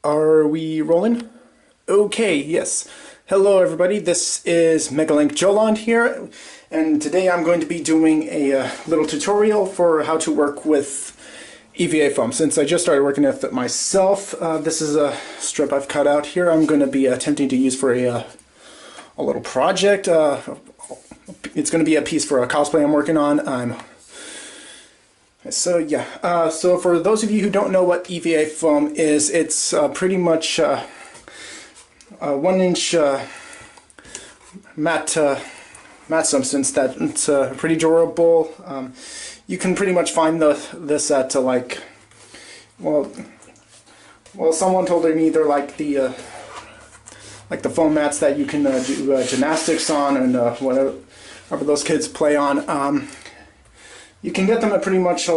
Are we rolling? Okay, yes. Hello everybody, this is Megalink Joland here, and today I'm going to be doing a little tutorial for how to work with EVA foam. Since I just started working with it myself, this is a strip I've cut out here I'm going to be attempting to use for a little project. It's going to be a piece for a cosplay I'm working on. So for those of you who don't know what EVA foam is, it's pretty much a 1-inch matte substance that's pretty durable. You can pretty much find this at someone told me they're like the foam mats that you can do gymnastics on and whatever those kids play on. You can get them at pretty much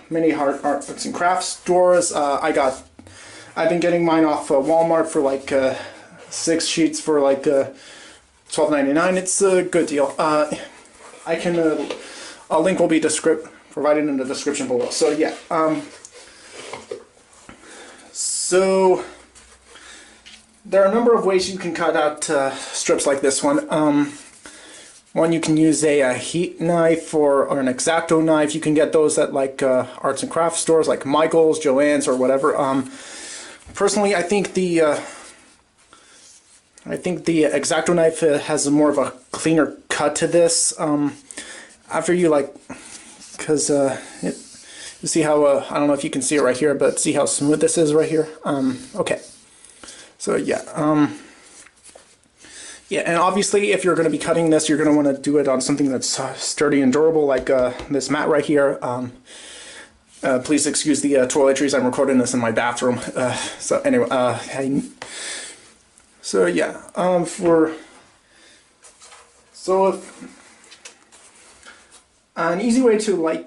many arts and crafts stores. I've been getting mine off Walmart for 6 sheets for $12.99. It's a good deal. A link will be provided in the description below. So yeah. So there are a number of ways you can cut out strips like this one. One, you can use a heat knife or an exacto knife. You can get those at arts and crafts stores like Michael's, Joann's, or whatever. Personally, I think the exacto knife has more of a cleaner cut to this. After you because you see how I don't know if you can see it right here, but see how smooth this is right here. Okay, so yeah. Yeah, and obviously if you're going to be cutting this, you're going to want to do it on something that's sturdy and durable, like this mat right here. Please excuse the toiletries, I'm recording this in my bathroom. So anyway, an easy way to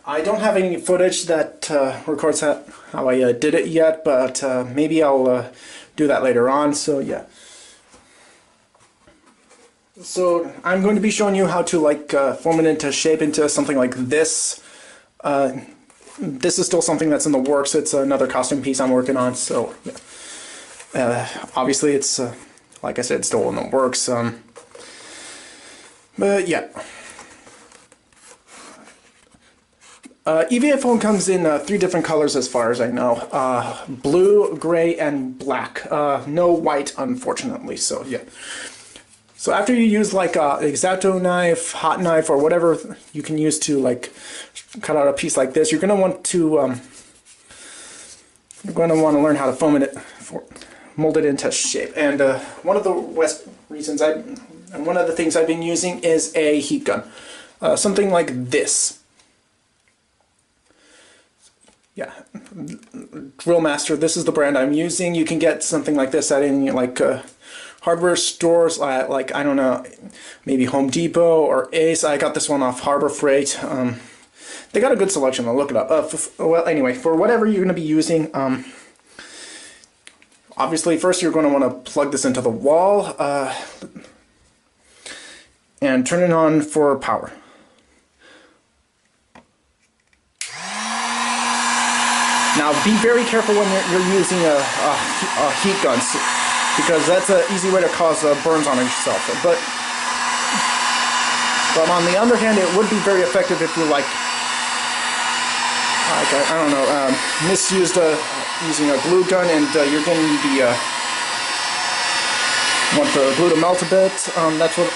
I don't have any footage that records how I did it yet, but maybe I'll do that later on. So yeah. So I'm going to be showing you how to form it into shape into something like this. This is still something that's in the works. It's another costume piece I'm working on. So yeah. Obviously it's like I said, still in the works. But yeah. EVA foam comes in 3 different colors as far as I know. Blue, gray, and black. No white, unfortunately, so yeah. So after you use a exacto knife, hot knife, or whatever you can use to cut out a piece like this, you're going to want to learn how to foam it mold it into shape. And one of the things I've been using is a heat gun. Something like this. Yeah, Drill Master, this is the brand I'm using. You can get something like this at any hardware stores, I don't know, maybe Home Depot or Ace. I got this one off Harbor Freight. They got a good selection, I'll look it up. Well, anyway, for whatever you're going to be using, obviously first you're going to want to plug this into the wall and turn it on for power. Now be very careful when you're using a heat gun, because that's an easy way to cause burns on yourself. But on the other hand, it would be very effective if you I don't know, misused using a glue gun, and you're going to want the glue to melt a bit. That's what.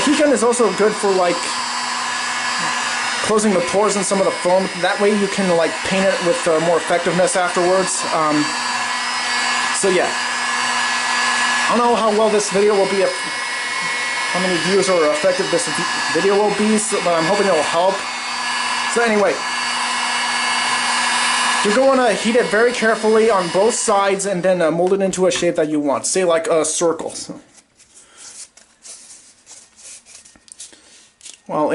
Heat gun is also good for closing the pores in some of the foam. That way you can paint it with more effectiveness afterwards. So yeah, I don't know how well this video will be, how many views or effective this video will be, but I'm hoping it will help. So anyway, you're going to heat it very carefully on both sides and then mold it into a shape that you want. Say like a circle. So. Well,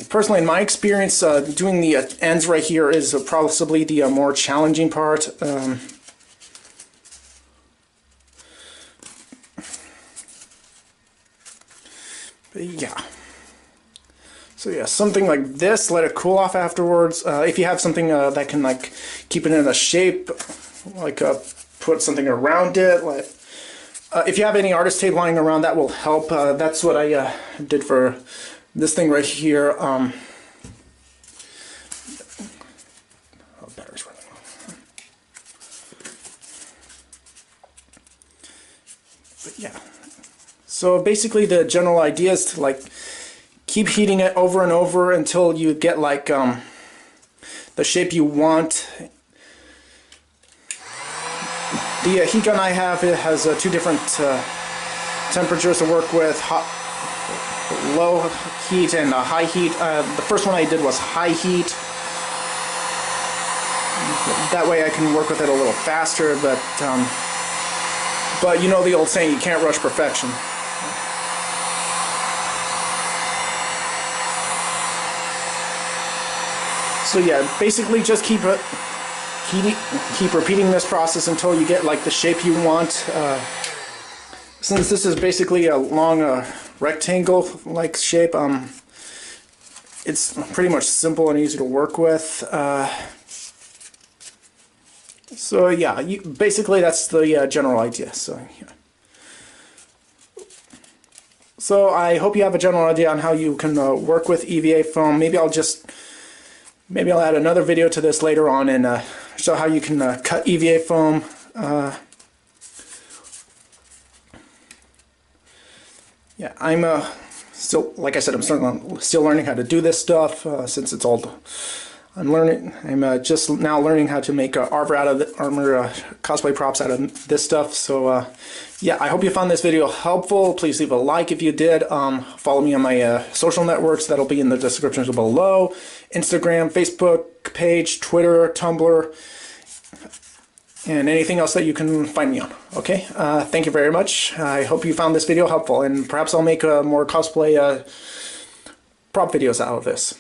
personally, in my experience, doing the ends right here is possibly the more challenging part. But yeah. So yeah, something like this, let it cool off afterwards. If you have something that can like keep it in a shape, like put something around it, like if you have any artist tape lying around, that will help. That's what I did for this thing right here. Oh, battery's running low. But yeah, so basically the general idea is to like keep heating it over and over until you get like the shape you want. The heat gun I have, it has two different temperatures to work with, hot, low heat and high heat. The first one I did was high heat. That way I can work with it a little faster, but you know the old saying, you can't rush perfection. So yeah, basically just keep repeating this process until you get like the shape you want. Since this is basically a long rectangle-like shape, it's pretty much simple and easy to work with. So yeah, basically that's the general idea. So yeah. So I hope you have a general idea on how you can work with EVA foam. Maybe I'll add another video to this later on and show how you can cut EVA foam. Yeah, I'm still, like I said, I'm still learning how to do this stuff since it's all. I'm just now learning how to make armor cosplay props out of this stuff. So yeah, I hope you found this video helpful. Please leave a like if you did. Follow me on my social networks. That'll be in the descriptions below. Instagram, Facebook page, Twitter, Tumblr, and anything else that you can find me on. Okay, thank you very much. I hope you found this video helpful, and perhaps I'll make more cosplay prop videos out of this.